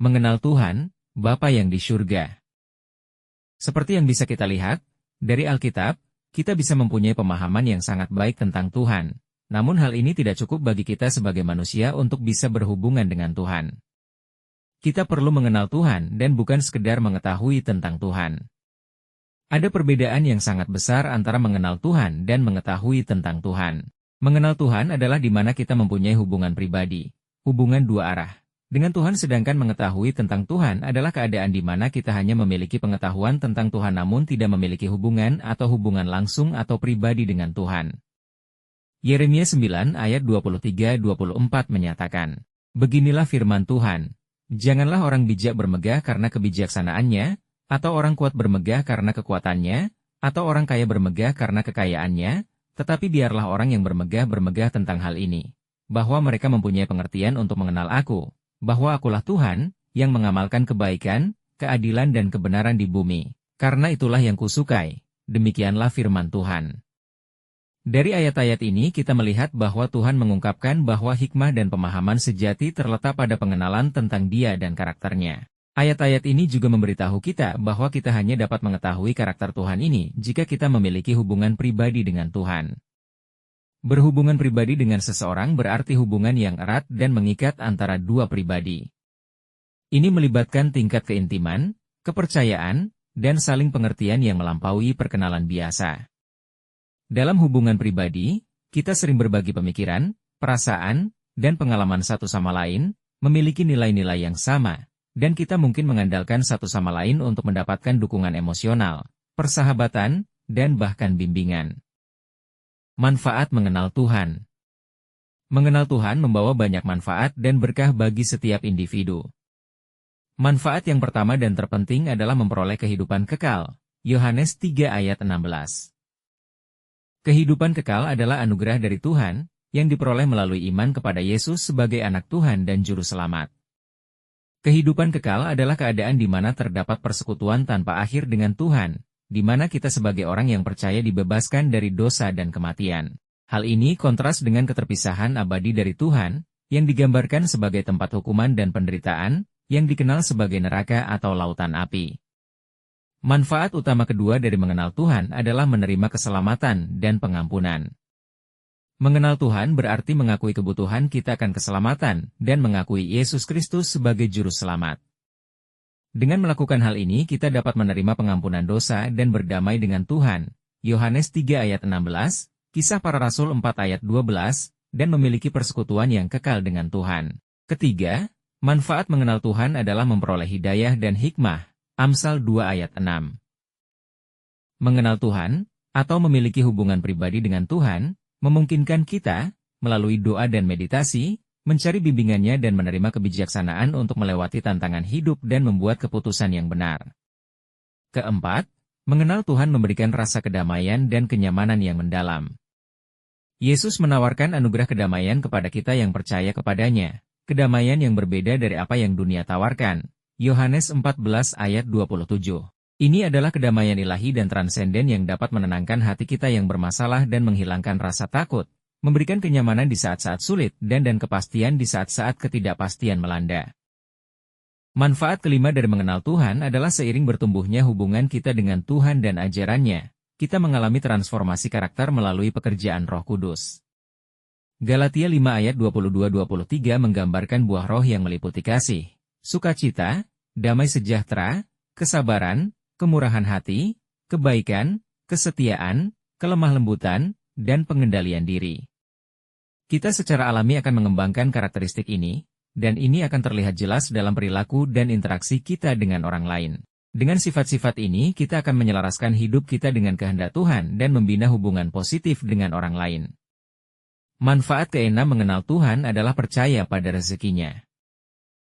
Mengenal Tuhan, Bapa yang di surga. Seperti yang bisa kita lihat, dari Alkitab, kita bisa mempunyai pemahaman yang sangat baik tentang Tuhan. Namun hal ini tidak cukup bagi kita sebagai manusia untuk bisa berhubungan dengan Tuhan. Kita perlu mengenal Tuhan dan bukan sekedar mengetahui tentang Tuhan. Ada perbedaan yang sangat besar antara mengenal Tuhan dan mengetahui tentang Tuhan. Mengenal Tuhan adalah di mana kita mempunyai hubungan pribadi, hubungan dua arah dengan Tuhan, sedangkan mengetahui tentang Tuhan adalah keadaan di mana kita hanya memiliki pengetahuan tentang Tuhan namun tidak memiliki hubungan atau hubungan langsung atau pribadi dengan Tuhan. Yeremia 9 ayat 23-24 menyatakan, "Beginilah firman Tuhan, janganlah orang bijak bermegah karena kebijaksanaannya, atau orang kuat bermegah karena kekuatannya, atau orang kaya bermegah karena kekayaannya, tetapi biarlah orang yang bermegah tentang hal ini, bahwa mereka mempunyai pengertian untuk mengenal Aku, bahwa Akulah Tuhan, yang mengamalkan kebaikan, keadilan dan kebenaran di bumi, karena itulah yang kusukai." Demikianlah firman Tuhan. Dari ayat-ayat ini kita melihat bahwa Tuhan mengungkapkan bahwa hikmah dan pemahaman sejati terletak pada pengenalan tentang Dia dan karakternya. Ayat-ayat ini juga memberitahu kita bahwa kita hanya dapat mengetahui karakter Tuhan ini jika kita memiliki hubungan pribadi dengan Tuhan. Berhubungan pribadi dengan seseorang berarti hubungan yang erat dan mengikat antara dua pribadi. Ini melibatkan tingkat keintiman, kepercayaan, dan saling pengertian yang melampaui perkenalan biasa. Dalam hubungan pribadi, kita sering berbagi pemikiran, perasaan, dan pengalaman satu sama lain, memiliki nilai-nilai yang sama, dan kita mungkin mengandalkan satu sama lain untuk mendapatkan dukungan emosional, persahabatan, dan bahkan bimbingan. Manfaat mengenal Tuhan. Mengenal Tuhan membawa banyak manfaat dan berkah bagi setiap individu. Manfaat yang pertama dan terpenting adalah memperoleh kehidupan kekal. Yohanes 3 ayat 16. Kehidupan kekal adalah anugerah dari Tuhan, yang diperoleh melalui iman kepada Yesus sebagai anak Tuhan dan Juru Selamat. Kehidupan kekal adalah keadaan di mana terdapat persekutuan tanpa akhir dengan Tuhan, di mana kita sebagai orang yang percaya dibebaskan dari dosa dan kematian. Hal ini kontras dengan keterpisahan abadi dari Tuhan, yang digambarkan sebagai tempat hukuman dan penderitaan, yang dikenal sebagai neraka atau lautan api. Manfaat utama kedua dari mengenal Tuhan adalah menerima keselamatan dan pengampunan. Mengenal Tuhan berarti mengakui kebutuhan kita akan keselamatan, dan mengakui Yesus Kristus sebagai Juru Selamat. Dengan melakukan hal ini kita dapat menerima pengampunan dosa dan berdamai dengan Tuhan. Yohanes 3 ayat 16, Kisah Para Rasul 4 ayat 12, dan memiliki persekutuan yang kekal dengan Tuhan. Ketiga, manfaat mengenal Tuhan adalah memperoleh hidayah dan hikmah. Amsal 2 ayat 6. Mengenal Tuhan, atau memiliki hubungan pribadi dengan Tuhan, memungkinkan kita, melalui doa dan meditasi, mencari bimbingannya dan menerima kebijaksanaan untuk melewati tantangan hidup dan membuat keputusan yang benar. Keempat, mengenal Tuhan memberikan rasa kedamaian dan kenyamanan yang mendalam. Yesus menawarkan anugerah kedamaian kepada kita yang percaya kepadanya, kedamaian yang berbeda dari apa yang dunia tawarkan. Yohanes 14 ayat 27. Ini adalah kedamaian ilahi dan transenden yang dapat menenangkan hati kita yang bermasalah dan menghilangkan rasa takut, memberikan kenyamanan di saat-saat sulit dan kepastian di saat-saat ketidakpastian melanda. Manfaat kelima dari mengenal Tuhan adalah seiring bertumbuhnya hubungan kita dengan Tuhan dan ajarannya, kita mengalami transformasi karakter melalui pekerjaan Roh Kudus. Galatia 5 ayat 22-23 menggambarkan buah roh yang meliputi kasih, sukacita, damai sejahtera, kesabaran, kemurahan hati, kebaikan, kesetiaan, kelemah lembutan, dan pengendalian diri. Kita secara alami akan mengembangkan karakteristik ini, dan ini akan terlihat jelas dalam perilaku dan interaksi kita dengan orang lain. Dengan sifat-sifat ini, kita akan menyelaraskan hidup kita dengan kehendak Tuhan dan membina hubungan positif dengan orang lain. Manfaat keenam mengenal Tuhan adalah percaya pada rezekinya.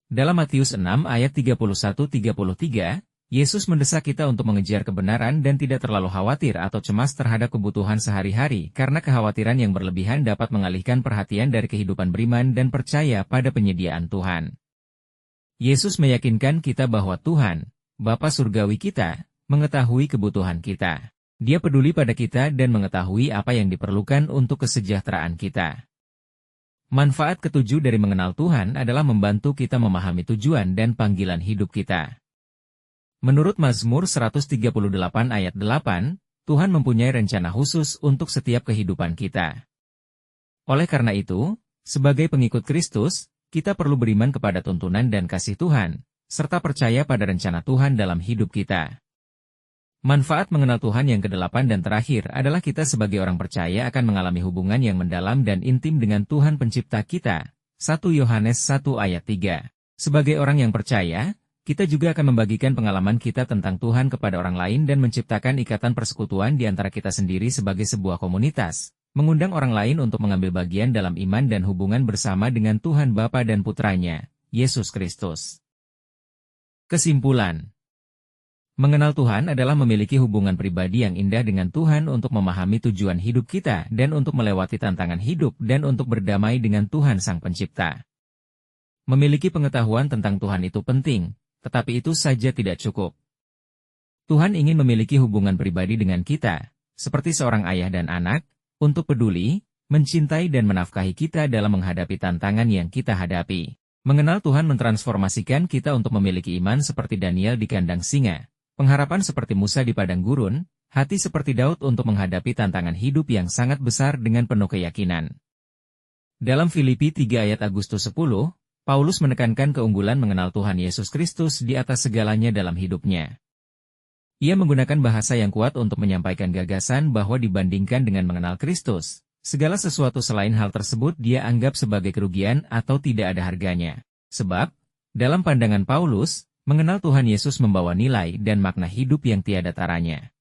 Dalam Matius 6 ayat 31-33, Yesus mendesak kita untuk mengejar kebenaran dan tidak terlalu khawatir atau cemas terhadap kebutuhan sehari-hari karena kekhawatiran yang berlebihan dapat mengalihkan perhatian dari kehidupan beriman dan percaya pada penyediaan Tuhan. Yesus meyakinkan kita bahwa Tuhan, Bapa Surgawi kita, mengetahui kebutuhan kita. Dia peduli pada kita dan mengetahui apa yang diperlukan untuk kesejahteraan kita. Manfaat ketujuh dari mengenal Tuhan adalah membantu kita memahami tujuan dan panggilan hidup kita. Menurut Mazmur 138 ayat 8, Tuhan mempunyai rencana khusus untuk setiap kehidupan kita. Oleh karena itu, sebagai pengikut Kristus, kita perlu beriman kepada tuntunan dan kasih Tuhan, serta percaya pada rencana Tuhan dalam hidup kita. Manfaat mengenal Tuhan yang kedelapan dan terakhir adalah kita sebagai orang percaya akan mengalami hubungan yang mendalam dan intim dengan Tuhan pencipta kita. 1 Yohanes 1 ayat 3. Sebagai orang yang percaya, kita juga akan membagikan pengalaman kita tentang Tuhan kepada orang lain dan menciptakan ikatan persekutuan di antara kita sendiri sebagai sebuah komunitas, mengundang orang lain untuk mengambil bagian dalam iman dan hubungan bersama dengan Tuhan Bapa dan Putranya, Yesus Kristus. Kesimpulan. Mengenal Tuhan adalah memiliki hubungan pribadi yang indah dengan Tuhan untuk memahami tujuan hidup kita dan untuk melewati tantangan hidup dan untuk berdamai dengan Tuhan Sang Pencipta. Memiliki pengetahuan tentang Tuhan itu penting, tetapi itu saja tidak cukup. Tuhan ingin memiliki hubungan pribadi dengan kita, seperti seorang ayah dan anak, untuk peduli, mencintai dan menafkahi kita dalam menghadapi tantangan yang kita hadapi. Mengenal Tuhan mentransformasikan kita untuk memiliki iman seperti Daniel di kandang singa, pengharapan seperti Musa di padang gurun, hati seperti Daud untuk menghadapi tantangan hidup yang sangat besar dengan penuh keyakinan. Dalam Filipi 3 ayat Agustus 10, Paulus menekankan keunggulan mengenal Tuhan Yesus Kristus di atas segalanya dalam hidupnya. Ia menggunakan bahasa yang kuat untuk menyampaikan gagasan bahwa dibandingkan dengan mengenal Kristus, segala sesuatu selain hal tersebut dia anggap sebagai kerugian atau tidak ada harganya. Sebab, dalam pandangan Paulus, mengenal Tuhan Yesus membawa nilai dan makna hidup yang tiada taranya.